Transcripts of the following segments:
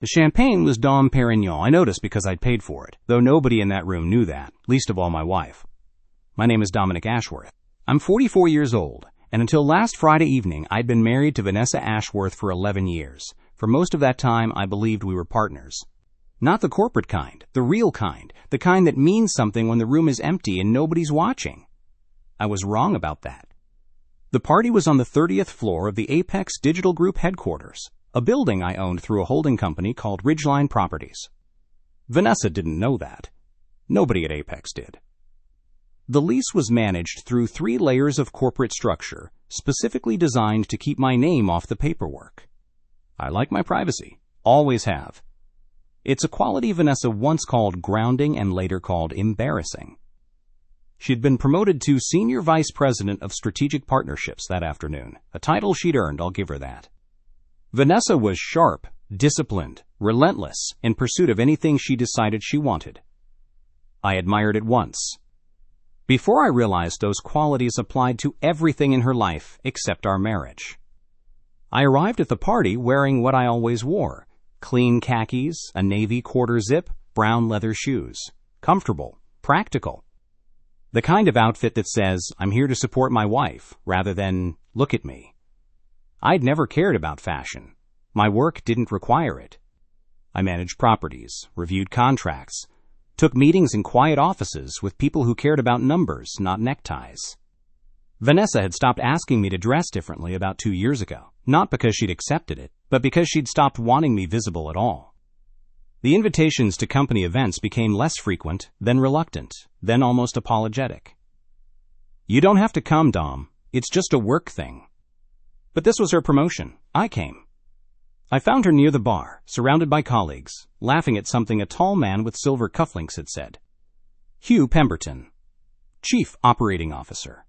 The champagne was Dom Perignon, I noticed because I'd paid for it, though nobody in that room knew that, least of all my wife. My name is Dominic Ashworth. I'm 44 years old, and until last Friday evening, I'd been married to Vanessa Ashworth for 11 years. For most of that time, I believed we were partners. Not the corporate kind, the real kind, the kind that means something when the room is empty and nobody's watching. I was wrong about that. The party was on the 30th floor of the Apex Digital Group headquarters, a building I owned through a holding company called Ridgeline Properties. Vanessa didn't know that. Nobody at Apex did. The lease was managed through 3 layers of corporate structure, specifically designed to keep my name off the paperwork. I like my privacy. Always have. It's a quality Vanessa once called grounding and later called embarrassing. She'd been promoted to Senior Vice President of Strategic Partnerships that afternoon, a title she'd earned, I'll give her that. Vanessa was sharp, disciplined, relentless in pursuit of anything she decided she wanted. I admired it once. Before I realized those qualities applied to everything in her life except our marriage. I arrived at the party wearing what I always wore, clean khakis, a navy quarter zip, brown leather shoes. Comfortable, practical. The kind of outfit that says, I'm here to support my wife, rather than, look at me. I'd never cared about fashion. My work didn't require it. I managed properties, reviewed contracts, took meetings in quiet offices with people who cared about numbers, not neckties. Vanessa had stopped asking me to dress differently about 2 years ago, not because she'd accepted it, but because she'd stopped wanting me visible at all. The invitations to company events became less frequent, then reluctant, then almost apologetic. You don't have to come, Dom. It's just a work thing. But this was her promotion. I came. I found her near the bar, surrounded by colleagues, laughing at something a tall man with silver cufflinks had said. Hugh Pemberton, Chief Operating Officer.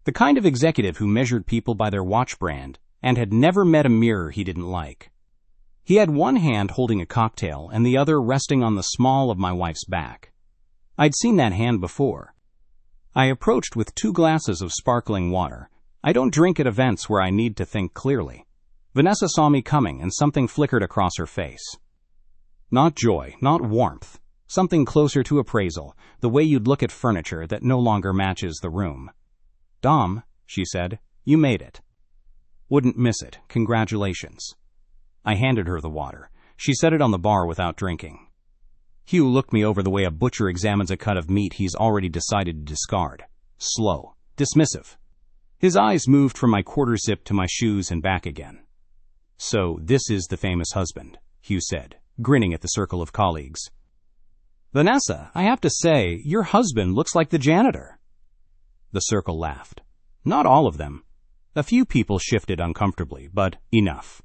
The kind of executive who measured people by their watch brand and had never met a mirror he didn't like. He had one hand holding a cocktail and the other resting on the small of my wife's back. I'd seen that hand before. I approached with 2 glasses of sparkling water. I don't drink at events where I need to think clearly. Vanessa saw me coming and something flickered across her face. Not joy, not warmth. Something closer to appraisal, the way you'd look at furniture that no longer matches the room. Dom, she said, you made it. Wouldn't miss it. Congratulations. I handed her the water. She set it on the bar without drinking. Hugh looked me over the way a butcher examines a cut of meat he's already decided to discard. Slow. Dismissive. His eyes moved from my quarter zip to my shoes and back again. So this is the famous husband, Hugh said, grinning at the circle of colleagues. Vanessa, I have to say, your husband looks like the janitor. The circle laughed. Not all of them. A few people shifted uncomfortably, but enough.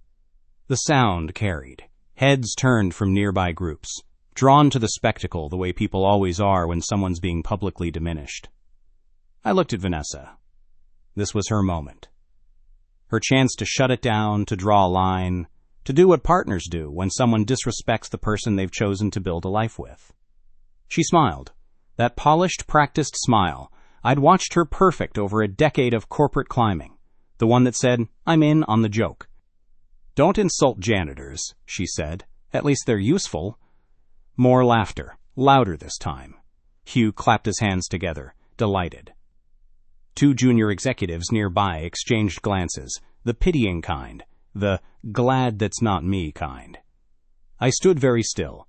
The sound carried. Heads turned from nearby groups, drawn to the spectacle the way people always are when someone's being publicly diminished. I looked at Vanessa. This was her moment. Her chance to shut it down, to draw a line, to do what partners do when someone disrespects the person they've chosen to build a life with. She smiled. That polished, practiced smile. I'd watched her perfect over a decade of corporate climbing. The one that said, I'm in on the joke. Don't insult janitors, she said. At least they're useful. More laughter, louder this time. Hugh clapped his hands together, delighted. 2 junior executives nearby exchanged glances, the pitying kind, the glad that's not me kind. I stood very still.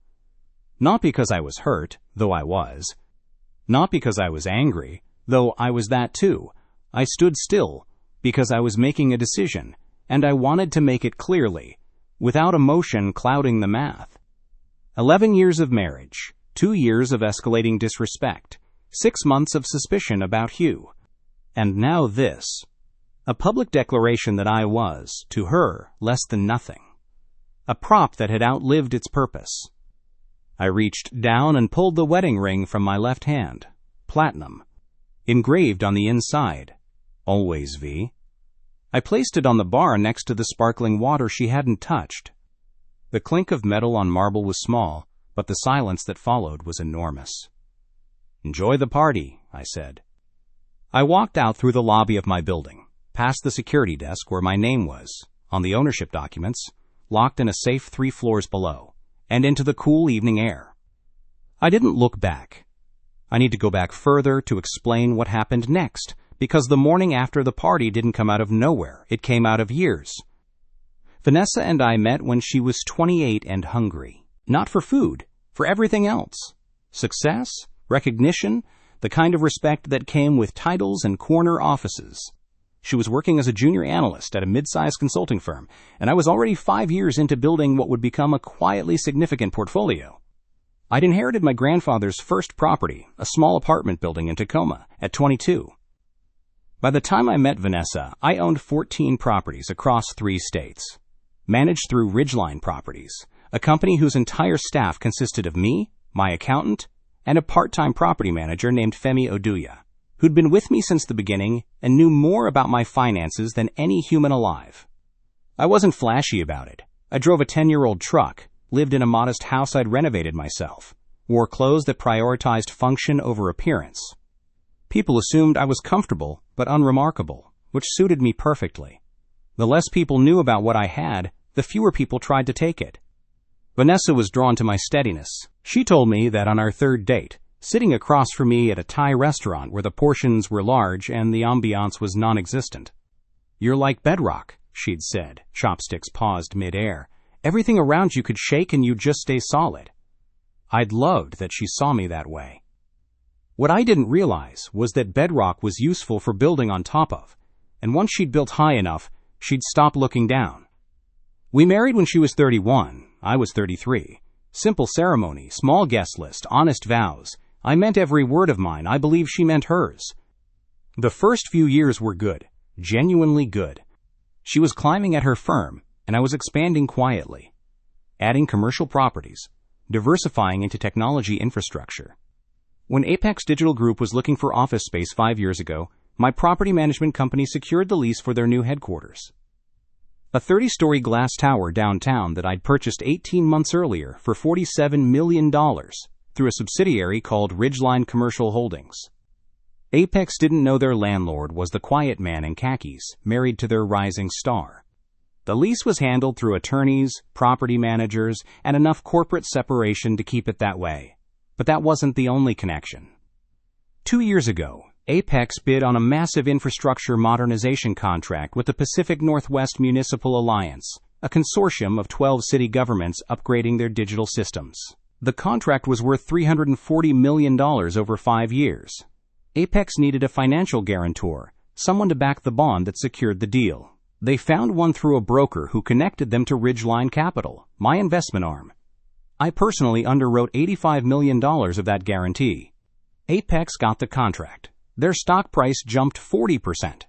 Not because I was hurt, though I was. Not because I was angry, though I was that too. I stood still because I was making a decision, and I wanted to make it clearly, without emotion clouding the math. 11 years of marriage, 2 years of escalating disrespect, 6 months of suspicion about Hugh. And now this. A public declaration that I was, to her, less than nothing. A prop that had outlived its purpose. I reached down and pulled the wedding ring from my left hand. Platinum. Engraved on the inside. Always V. I placed it on the bar next to the sparkling water she hadn't touched. The clink of metal on marble was small, but the silence that followed was enormous. Enjoy the party, I said. I walked out through the lobby of my building, past the security desk where my name was, on the ownership documents, locked in a safe 3 floors below, and into the cool evening air. I didn't look back. I need to go back further to explain what happened next, because the morning after the party didn't come out of nowhere. It came out of years. Vanessa and I met when she was 28 and hungry. Not for food, for everything else. Success, recognition, the kind of respect that came with titles and corner offices. She was working as a junior analyst at a mid-sized consulting firm, and I was already 5 years into building what would become a quietly significant portfolio. I'd inherited my grandfather's first property, a small apartment building in Tacoma, at 22. By the time I met Vanessa, I owned 14 properties across 3 states. Managed through Ridgeline Properties, a company whose entire staff consisted of me, my accountant, and a part-time property manager named Femi Oduya, who'd been with me since the beginning and knew more about my finances than any human alive. I wasn't flashy about it. I drove a 10-year-old truck, lived in a modest house I'd renovated myself, wore clothes that prioritized function over appearance. People assumed I was comfortable but unremarkable, which suited me perfectly. The less people knew about what I had, the fewer people tried to take it. Vanessa was drawn to my steadiness. She told me that on our 3rd date, sitting across from me at a Thai restaurant where the portions were large and the ambiance was non-existent. "You're like bedrock," she'd said, chopsticks paused mid-air. "Everything around you could shake and you'd just stay solid." I'd loved that she saw me that way. What I didn't realize was that bedrock was useful for building on top of, and once she'd built high enough, she'd stop looking down. We married when she was 31. I was 33. Simple ceremony, small guest list, honest vows. I meant every word of mine. I believe she meant hers. The first few years were good, genuinely good. She was climbing at her firm, and I was expanding quietly, adding commercial properties, diversifying into technology infrastructure. When Apex Digital Group was looking for office space 5 years ago, my property management company secured the lease for their new headquarters. A 30-story glass tower downtown that I'd purchased 18 months earlier for $47 million through a subsidiary called Ridgeline Commercial Holdings. Apex didn't know their landlord was the quiet man in khakis, married to their rising star. The lease was handled through attorneys, property managers, and enough corporate separation to keep it that way. But that wasn't the only connection. 2 years ago, Apex bid on a massive infrastructure modernization contract with the Pacific Northwest Municipal Alliance, a consortium of 12 city governments upgrading their digital systems. The contract was worth $340 million over 5 years. Apex needed a financial guarantor, someone to back the bond that secured the deal. They found one through a broker who connected them to Ridgeline Capital, my investment arm. I personally underwrote $85 million of that guarantee. Apex got the contract. Their stock price jumped 40%.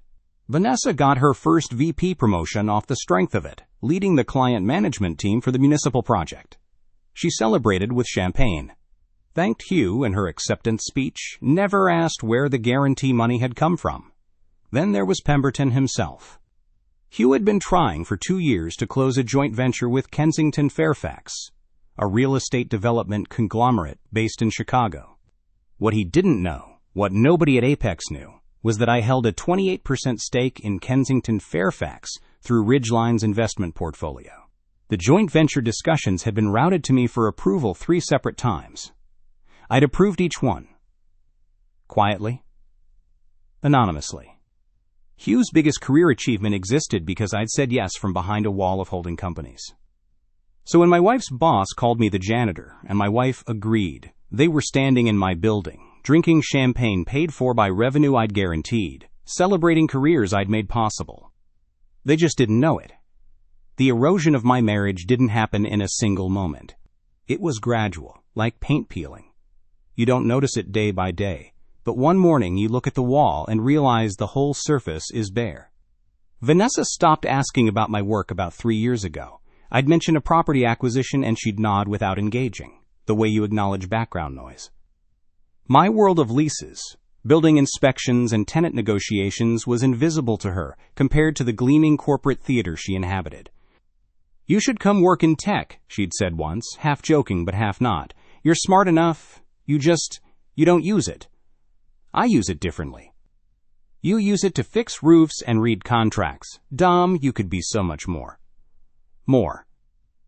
Vanessa got her first VP promotion off the strength of it, leading the client management team for the municipal project. She celebrated with champagne, thanked Hugh in her acceptance speech, never asked where the guarantee money had come from. Then there was Pemberton himself. Hugh had been trying for 2 years to close a joint venture with Kensington Fairfax, a real estate development conglomerate based in Chicago. What he didn't know, what nobody at Apex knew, was that I held a 28% stake in Kensington Fairfax through Ridgeline's investment portfolio. The joint venture discussions had been routed to me for approval 3 separate times. I'd approved each one. Quietly. Anonymously. Hugh's biggest career achievement existed because I'd said yes from behind a wall of holding companies. So when my wife's boss called me the janitor, and my wife agreed, they were standing in my building, drinking champagne paid for by revenue I'd guaranteed, celebrating careers I'd made possible. They just didn't know it. The erosion of my marriage didn't happen in a single moment. It was gradual, like paint peeling. You don't notice it day by day, but one morning you look at the wall and realize the whole surface is bare. Vanessa stopped asking about my work about 3 years ago. I'd mention a property acquisition and she'd nod without engaging, the way you acknowledge background noise. My world of leases, building inspections and tenant negotiations was invisible to her compared to the gleaming corporate theater she inhabited. "You should come work in tech," she'd said once, half joking but half not. "You're smart enough. You don't use it. I use it differently. You use it to fix roofs and read contracts. Dom, you could be so much more." More.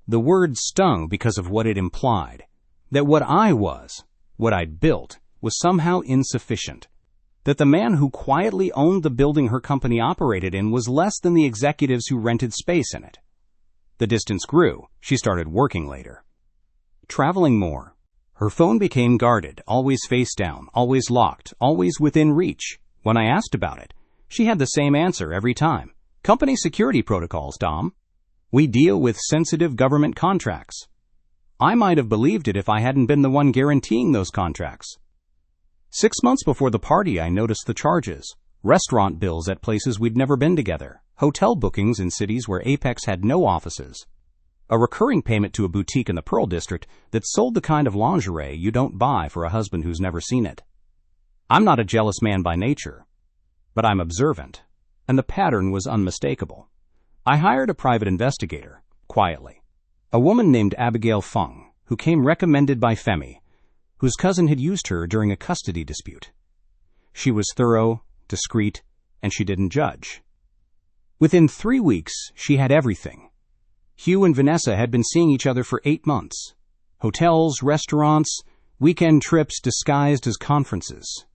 The word stung because of what it implied. That what I'd built, was somehow insufficient. That the man who quietly owned the building her company operated in was less than the executives who rented space in it. The distance grew. She started working later. Traveling more. Her phone became guarded, always face down, always locked, always within reach. When I asked about it, she had the same answer every time. Company security protocols, Dom. We deal with sensitive government contracts. I might have believed it if I hadn't been the one guaranteeing those contracts. 6 months before the party, I noticed the charges. Restaurant bills at places we'd never been together. Hotel bookings in cities where Apex had no offices. A recurring payment to a boutique in the Pearl District that sold the kind of lingerie you don't buy for a husband who's never seen it. I'm not a jealous man by nature, but I'm observant, and the pattern was unmistakable. I hired a private investigator, quietly. A woman named Abigail Fung, who came recommended by Femi, whose cousin had used her during a custody dispute. She was thorough, discreet, and she didn't judge. Within 3 weeks, she had everything. Hugh and Vanessa had been seeing each other for 8 months. Hotels, restaurants, weekend trips disguised as conferences.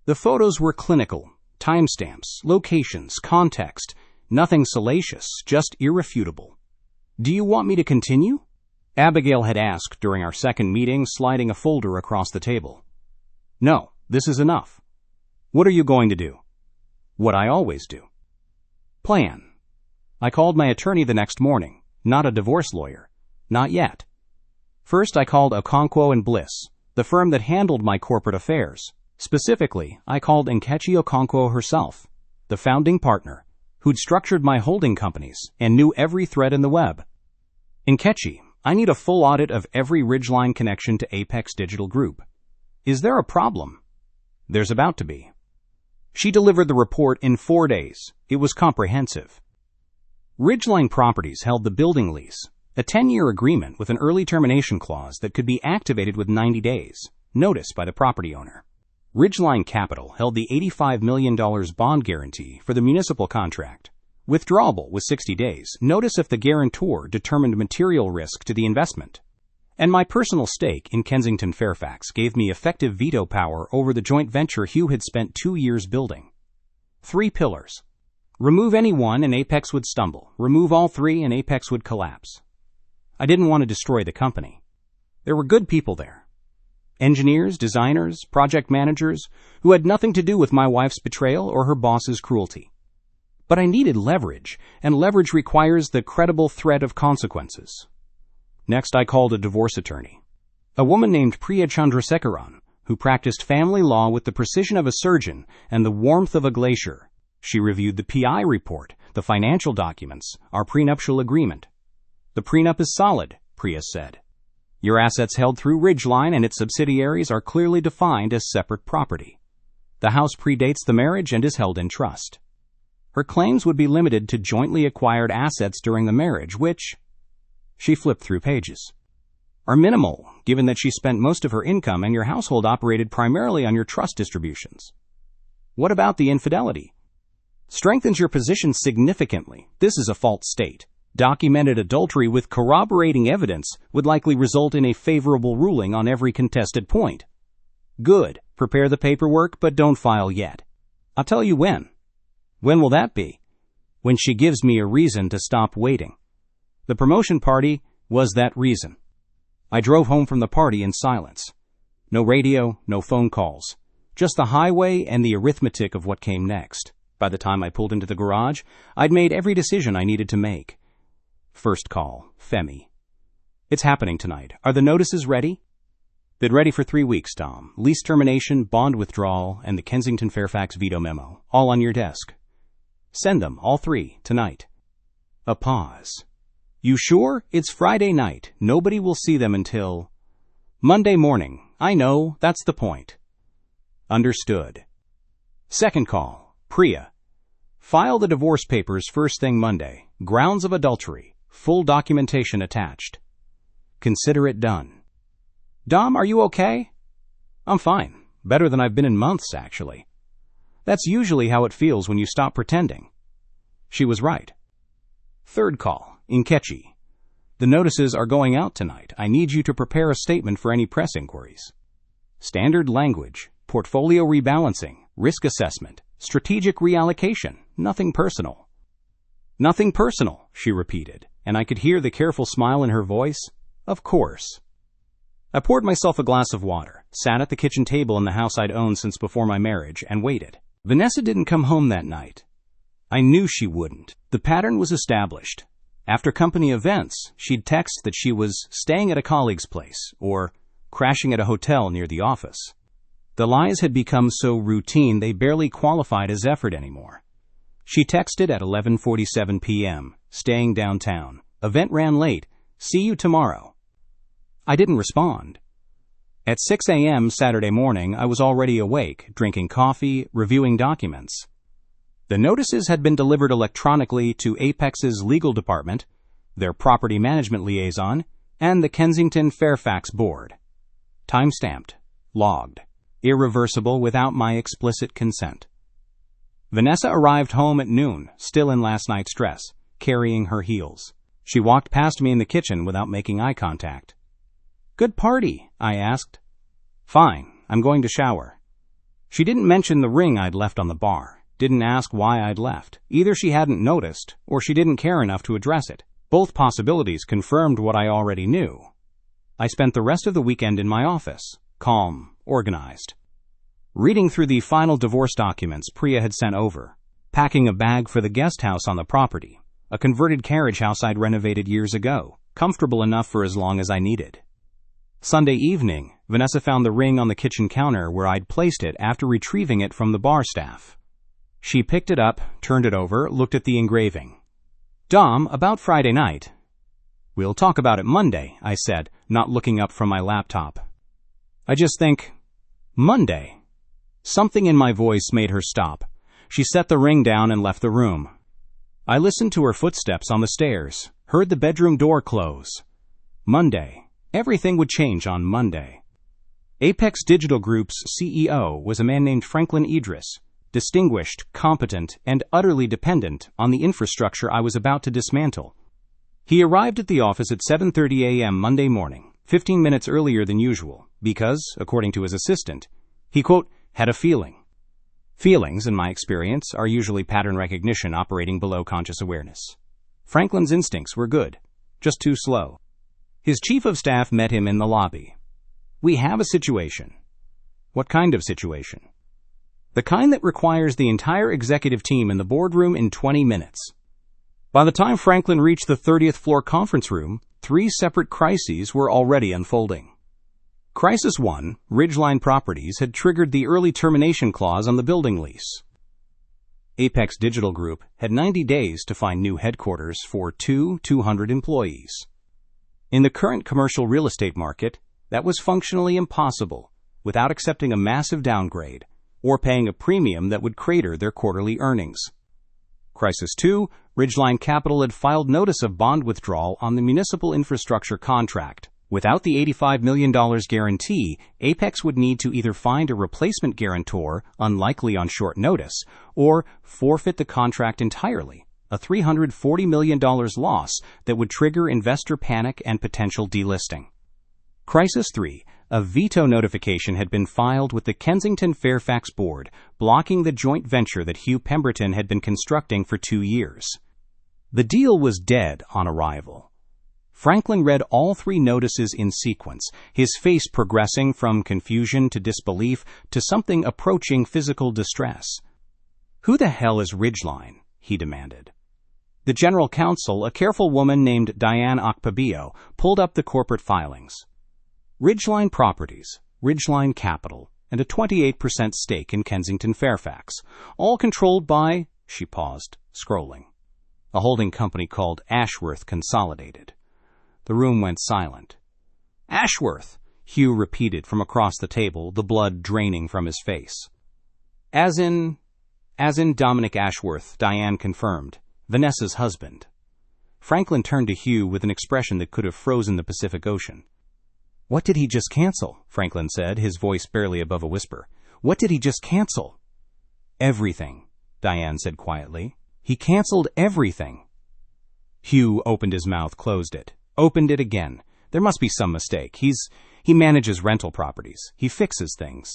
The photos were clinical, timestamps, locations, context, nothing salacious, just irrefutable. Do you want me to continue? Abigail had asked during our second meeting, sliding a folder across the table. No, this is enough. What are you going to do? What I always do. Plan. I called my attorney the next morning, not a divorce lawyer. Not yet. First, I called Okonkwo and Bliss, the firm that handled my corporate affairs. Specifically, I called Nkechi Okonkwo herself, the founding partner, who'd structured my holding companies and knew every thread in the web. Nkechi, I need a full audit of every Ridgeline connection to Apex Digital Group. Is there a problem? There's about to be. She delivered the report in 4 days. It was comprehensive. Ridgeline Properties held the building lease, a 10-year agreement with an early termination clause that could be activated with 90 days, notice by the property owner. Ridgeline Capital held the $85 million bond guarantee for the municipal contract. Withdrawable was 60 days, notice if the guarantor determined material risk to the investment. And my personal stake in Kensington Fairfax gave me effective veto power over the joint venture Hugh had spent 2 years building. 3 pillars. Remove any one and Apex would stumble. Remove all 3 and Apex would collapse. I didn't want to destroy the company. There were good people there. Engineers, designers, project managers, who had nothing to do with my wife's betrayal or her boss's cruelty. But I needed leverage, and leverage requires the credible threat of consequences. Next, I called a divorce attorney. A woman named Priya Chandrasekaran, who practiced family law with the precision of a surgeon and the warmth of a glacier. She reviewed the PI report, the financial documents, our prenuptial agreement. The prenup is solid, Priya said. Your assets held through Ridgeline and its subsidiaries are clearly defined as separate property. The house predates the marriage and is held in trust. Her claims would be limited to jointly acquired assets during the marriage, which, she flipped through pages, are minimal, given that she spent most of her income and your household operated primarily on your trust distributions. What about the infidelity? Strengthens your position significantly. This is a false state. Documented adultery with corroborating evidence would likely result in a favorable ruling on every contested point. Good. Prepare the paperwork, but don't file yet. I'll tell you when. When will that be? When she gives me a reason to stop waiting. The promotion party was that reason. I drove home from the party in silence. No radio, no phone calls. Just the highway and the arithmetic of what came next. By the time I pulled into the garage, I'd made every decision I needed to make. First call, Femi. It's happening tonight. Are the notices ready? Been ready for 3 weeks, Tom. Lease termination, bond withdrawal, and the Kensington Fairfax veto memo. All on your desk. Send them, all 3, tonight. A pause. You sure? It's Friday night. Nobody will see them until Monday morning. I know, that's the point. Understood. Second call, Priya. File the divorce papers first thing Monday. Grounds of adultery. Full documentation attached. Consider it done. Dom, are you okay? I'm fine. Better than I've been in months, actually. That's usually how it feels when you stop pretending. She was right. Third call, Nkechi. The notices are going out tonight. I need you to prepare a statement for any press inquiries. Standard language, portfolio rebalancing, risk assessment, strategic reallocation, nothing personal. Nothing personal, she repeated, and I could hear the careful smile in her voice. Of course. I poured myself a glass of water, sat at the kitchen table in the house I'd owned since before my marriage, and waited. Vanessa didn't come home that night. I knew she wouldn't. The pattern was established. After company events, she'd text that she was staying at a colleague's place or crashing at a hotel near the office. The lies had become so routine they barely qualified as effort anymore. She texted at 11:47 p.m., staying downtown. Event ran late. See you tomorrow. I didn't respond. At 6 a.m. Saturday morning, I was already awake, drinking coffee, reviewing documents. The notices had been delivered electronically to Apex's legal department, their property management liaison, and the Kensington Fairfax board. Time-stamped, logged, irreversible without my explicit consent. Vanessa arrived home at noon, still in last night's dress, carrying her heels. She walked past me in the kitchen without making eye contact. "Good party," I asked. "Fine, I'm going to shower." She didn't mention the ring I'd left on the bar. Didn't ask why I'd left. Either she hadn't noticed, or she didn't care enough to address it. Both possibilities confirmed what I already knew. I spent the rest of the weekend in my office, calm, organized, reading through the final divorce documents Priya had sent over, packing a bag for the guest house on the property, a converted carriage house I'd renovated years ago, comfortable enough for as long as I needed. Sunday evening, Vanessa found the ring on the kitchen counter where I'd placed it after retrieving it from the bar staff. She picked it up, turned it over, looked at the engraving. "Dom, about Friday night." "We'll talk about it Monday," I said, not looking up from my laptop. "I just think, Monday." Something in my voice made her stop. She set the ring down and left the room. I listened to her footsteps on the stairs, heard the bedroom door close. Monday. Everything would change on Monday. Apex Digital Group's CEO was a man named Franklin Idris, distinguished, competent, and utterly dependent on the infrastructure I was about to dismantle. He arrived at the office at 7:30 a.m. Monday morning, 15 minutes earlier than usual, because, according to his assistant, he, quote, had a feeling. Feelings, in my experience, are usually pattern recognition operating below conscious awareness. Franklin's instincts were good, just too slow. His chief of staff met him in the lobby. "We have a situation." "What kind of situation?" "The kind that requires the entire executive team in the boardroom in 20 minutes. By the time Franklin reached the 30th floor conference room, 3 separate crises were already unfolding. Crisis 1, Ridgeline Properties, had triggered the early termination clause on the building lease. Apex Digital Group had 90 days to find new headquarters for 200 employees. In the current commercial real estate market, that was functionally impossible without accepting a massive downgrade or paying a premium that would crater their quarterly earnings. Crisis 2, Ridgeline Capital had filed notice of bond withdrawal on the municipal infrastructure contract. Without the $85 million guarantee, Apex would need to either find a replacement guarantor, unlikely on short notice, or forfeit the contract entirely, a $340 million loss that would trigger investor panic and potential delisting. Crisis 3, a veto notification had been filed with the Kensington Fairfax board, blocking the joint venture that Hugh Pemberton had been constructing for 2 years. The deal was dead on arrival. Franklin read all 3 notices in sequence, his face progressing from confusion to disbelief to something approaching physical distress. "Who the hell is Ridgeline?" he demanded. The general counsel, a careful woman named Diane Okpabio, pulled up the corporate filings. Ridgeline Properties, Ridgeline Capital, and a 28% stake in Kensington Fairfax, all controlled by, she paused, scrolling, a holding company called Ashworth Consolidated. The room went silent. "Ashworth," Hugh repeated from across the table, the blood draining from his face. As in Dominic Ashworth, Diane confirmed, Vanessa's husband. Franklin turned to Hugh with an expression that could have frozen the Pacific Ocean. "What did he just cancel?" Franklin said, his voice barely above a whisper. "What did he just cancel?" "Everything," Diane said quietly. "He canceled everything." Hugh opened his mouth, closed it. Opened it again. There must be some mistake. He manages rental properties. He fixes things.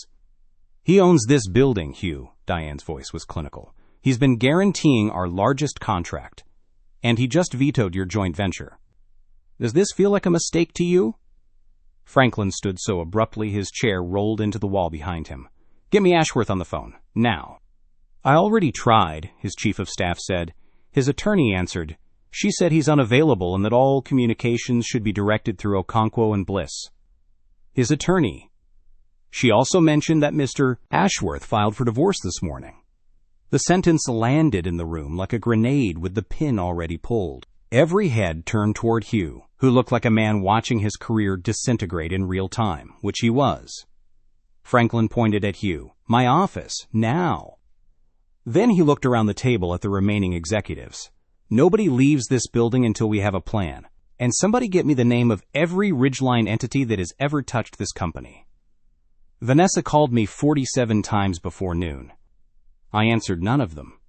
He owns this building, Hugh. Diane's voice was clinical. He's been guaranteeing our largest contract. And he just vetoed your joint venture. Does this feel like a mistake to you? Franklin stood so abruptly his chair rolled into the wall behind him. Get me Ashworth on the phone, now. I already tried, his chief of staff said. His attorney answered. She said he's unavailable and that all communications should be directed through Okonkwo and Bliss. His attorney. She also mentioned that Mr. Ashworth filed for divorce this morning. The sentence landed in the room like a grenade with the pin already pulled. Every head turned toward Hugh, who looked like a man watching his career disintegrate in real time, which he was. Franklin pointed at Hugh. My office, now. Then he looked around the table at the remaining executives. Nobody leaves this building until we have a plan. And somebody get me the name of every Ridgeline entity that has ever touched this company. Vanessa called me 47 times before noon. I answered none of them.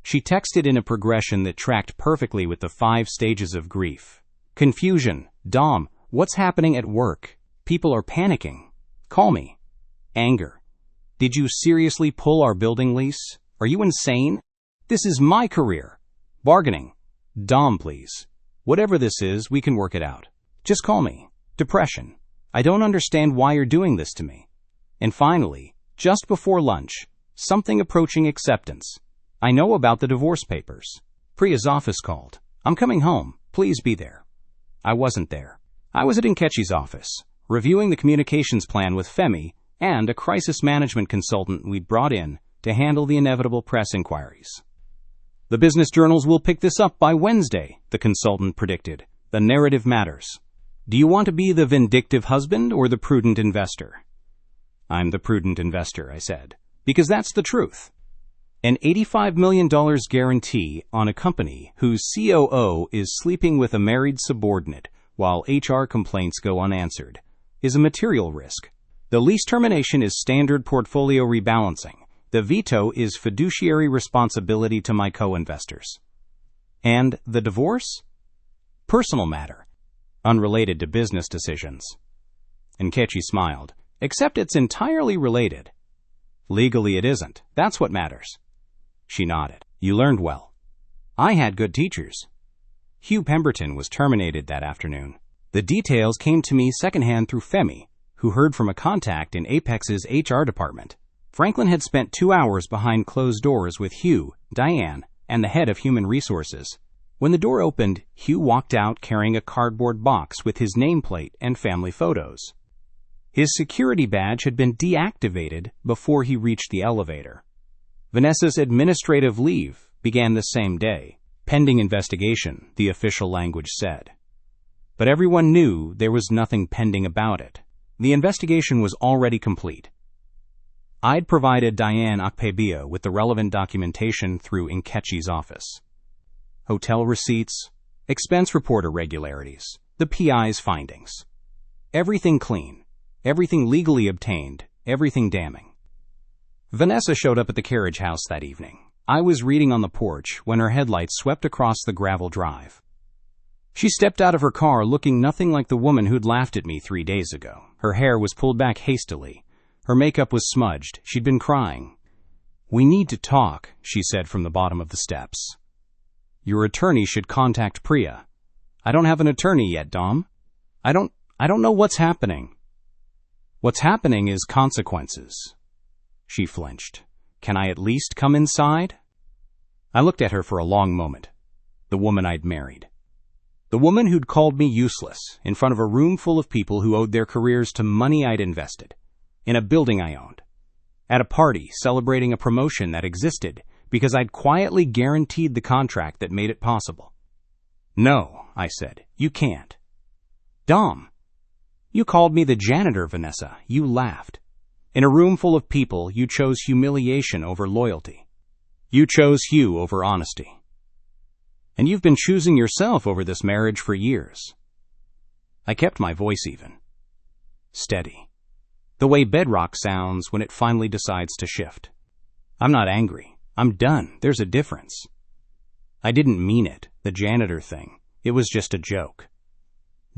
She texted in a progression that tracked perfectly with the 5 stages of grief. Confusion. Dom, what's happening at work? People are panicking. Call me. Anger. Did you seriously pull our building lease? Are you insane? This is my career. Bargaining. Dom, please. Whatever this is, we can work it out. Just call me. Depression. I don't understand why you're doing this to me. And finally, just before lunch, something approaching acceptance. I know about the divorce papers. Priya's office called. I'm coming home. Please be there. I wasn't there. I was at Nkechi's office, reviewing the communications plan with Femi and a crisis management consultant we'd brought in to handle the inevitable press inquiries. The business journals will pick this up by Wednesday, the consultant predicted. The narrative matters. Do you want to be the vindictive husband or the prudent investor? I'm the prudent investor, I said, because that's the truth. An $85 million guarantee on a company whose COO is sleeping with a married subordinate while HR complaints go unanswered is a material risk. The lease termination is standard portfolio rebalancing. The veto is fiduciary responsibility to my co-investors. And the divorce? Personal matter, unrelated to business decisions. Nkechi smiled. Except it's entirely related. Legally it isn't. That's what matters. She nodded. You learned well. I had good teachers. Hugh Pemberton was terminated that afternoon. The details came to me secondhand through Femi, who heard from a contact in Apex's HR department. Franklin had spent 2 hours behind closed doors with Hugh, Diane, and the head of human resources. When the door opened, Hugh walked out carrying a cardboard box with his nameplate and family photos. His security badge had been deactivated before he reached the elevator. Vanessa's administrative leave began the same day, pending investigation, the official language said. But everyone knew there was nothing pending about it. The investigation was already complete. I'd provided Diane Akpebio with the relevant documentation through Nkechi's office. Hotel receipts, expense report irregularities, the PI's findings. Everything clean. Everything legally obtained, everything damning. Vanessa showed up at the carriage house that evening. I was reading on the porch when her headlights swept across the gravel drive. She stepped out of her car looking nothing like the woman who'd laughed at me 3 days ago. Her hair was pulled back hastily. Her makeup was smudged. She'd been crying. We need to talk, she said from the bottom of the steps. Your attorney should contact Priya. I don't have an attorney yet, Dom. I don't know what's happening. What's happening is consequences. She flinched. Can I at least come inside? I looked at her for a long moment. The woman I'd married. The woman who'd called me useless in front of a room full of people who owed their careers to money I'd invested, in a building I owned, at a party celebrating a promotion that existed because I'd quietly guaranteed the contract that made it possible. No, I said, you can't. Dom. You called me the janitor, Vanessa. You laughed. In a room full of people, you chose humiliation over loyalty. You chose Hugh over honesty. And you've been choosing yourself over this marriage for years. I kept my voice even. Steady. The way bedrock sounds when it finally decides to shift. I'm not angry. I'm done. There's a difference. I didn't mean it, the janitor thing. It was just a joke.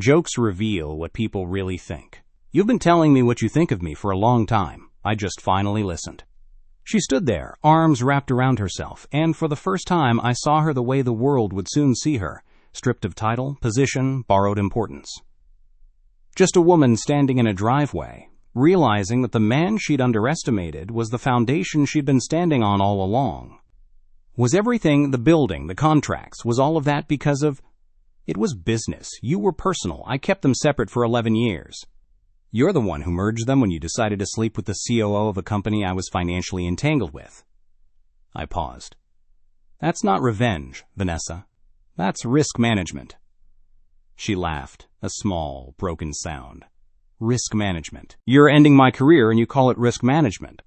Jokes reveal what people really think. You've been telling me what you think of me for a long time. I just finally listened. She stood there, arms wrapped around herself, and for the first time I saw her the way the world would soon see her, stripped of title, position, borrowed importance. Just a woman standing in a driveway, realizing that the man she'd underestimated was the foundation she'd been standing on all along. Was everything, the building, the contracts, was all of that because of... It was business. You were personal. I kept them separate for 11 years. You're the one who merged them when you decided to sleep with the COO of a company I was financially entangled with. I paused. That's not revenge, Vanessa. That's risk management. She laughed, a small, broken sound. Risk management. You're ending my career and you call it risk management.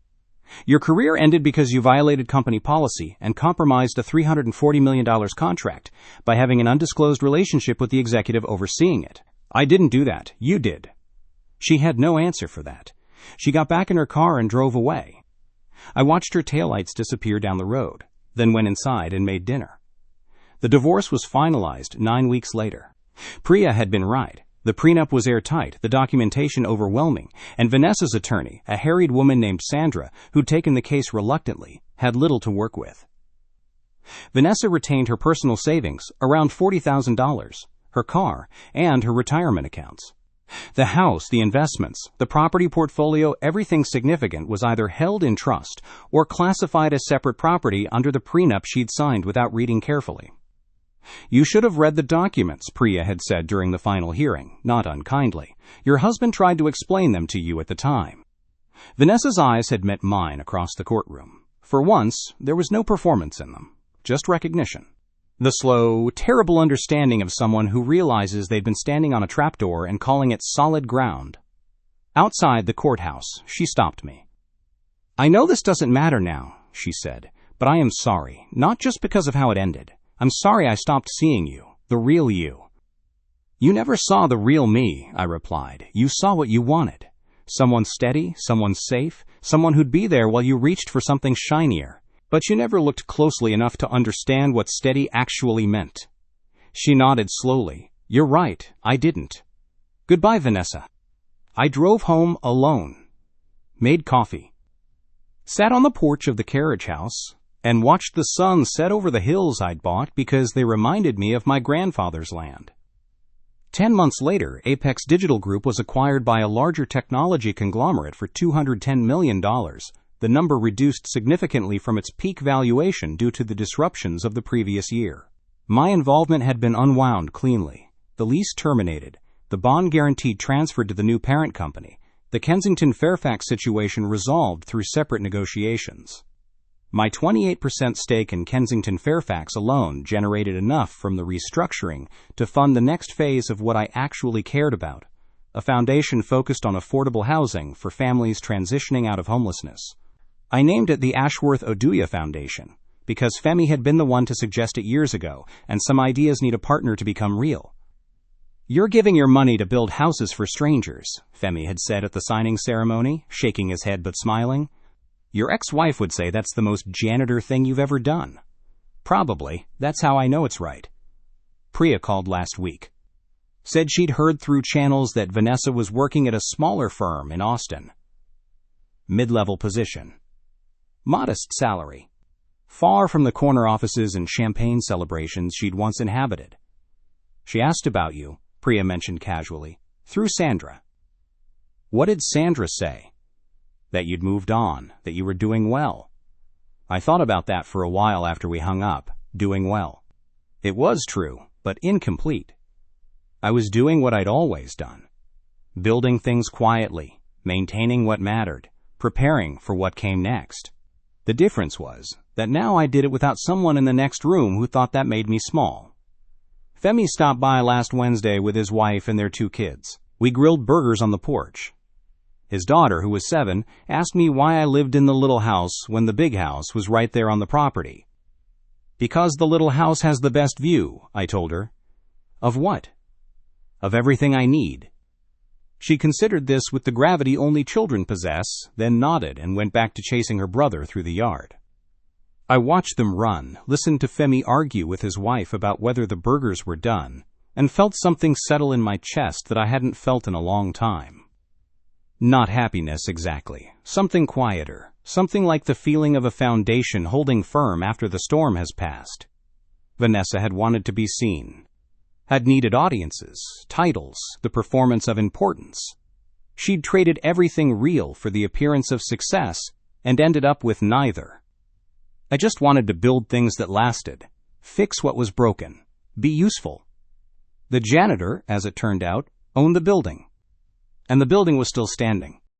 Your career ended because you violated company policy and compromised a $340 million contract by having an undisclosed relationship with the executive overseeing it. I didn't do that. You did. She had no answer for that. She got back in her car and drove away. I watched her taillights disappear down the road, then went inside and made dinner. The divorce was finalized 9 weeks later. Priya had been right. The prenup was airtight, the documentation overwhelming, and Vanessa's attorney, a harried woman named Sandra, who'd taken the case reluctantly, had little to work with. Vanessa retained her personal savings, around $40,000, her car, and her retirement accounts. The house, the investments, the property portfolio, everything significant was either held in trust or classified as separate property under the prenup she'd signed without reading carefully. You should have read the documents, Priya had said during the final hearing, not unkindly. Your husband tried to explain them to you at the time. Vanessa's eyes had met mine across the courtroom. For once, there was no performance in them, just recognition. The slow, terrible understanding of someone who realizes they've been standing on a trapdoor and calling it solid ground. Outside the courthouse, she stopped me. I know this doesn't matter now, she said, but I am sorry, not just because of how it ended. I'm sorry I stopped seeing you, the real you. You never saw the real me, I replied. You saw what you wanted. Someone steady, someone safe, someone who'd be there while you reached for something shinier. But you never looked closely enough to understand what steady actually meant. She nodded slowly. You're right, I didn't. Goodbye, Vanessa. I drove home alone. Made coffee. Sat on the porch of the carriage house and watched the sun set over the hills I'd bought because they reminded me of my grandfather's land. 10 months later, Apex Digital Group was acquired by a larger technology conglomerate for $210 million. The number reduced significantly from its peak valuation due to the disruptions of the previous year. My involvement had been unwound cleanly. The lease terminated. The bond guarantee transferred to the new parent company. The Kensington-Fairfax situation resolved through separate negotiations. My 28% stake in Kensington-Fairfax alone generated enough from the restructuring to fund the next phase of what I actually cared about, a foundation focused on affordable housing for families transitioning out of homelessness. I named it the Ashworth Oduya Foundation because Femi had been the one to suggest it years ago, and some ideas need a partner to become real. You're giving your money to build houses for strangers, Femi had said at the signing ceremony, shaking his head but smiling. Your ex-wife would say that's the most janitor thing you've ever done. Probably. That's how I know it's right. Priya called last week. Said she'd heard through channels that Vanessa was working at a smaller firm in Austin. Mid-level position. Modest salary. Far from the corner offices and champagne celebrations she'd once inhabited. She asked about you, Priya mentioned casually, through Sandra. What did Sandra say? That you'd moved on, that you were doing well. I thought about that for a while after we hung up, doing well. It was true, but incomplete. I was doing what I'd always done. Building things quietly, maintaining what mattered, preparing for what came next. The difference was that now I did it without someone in the next room who thought that made me small. Femi stopped by last Wednesday with his wife and their 2 kids. We grilled burgers on the porch. His daughter, who was 7, asked me why I lived in the little house when the big house was right there on the property. Because the little house has the best view, I told her. Of what? Of everything I need. She considered this with the gravity only children possess, then nodded and went back to chasing her brother through the yard. I watched them run, listened to Femi argue with his wife about whether the burgers were done, and felt something settle in my chest that I hadn't felt in a long time. Not happiness exactly, something quieter, something like the feeling of a foundation holding firm after the storm has passed. Vanessa had wanted to be seen, had needed audiences, titles, the performance of importance. She'd traded everything real for the appearance of success and ended up with neither. I just wanted to build things that lasted, fix what was broken, be useful. The janitor, as it turned out, owned the building. And the building was still standing.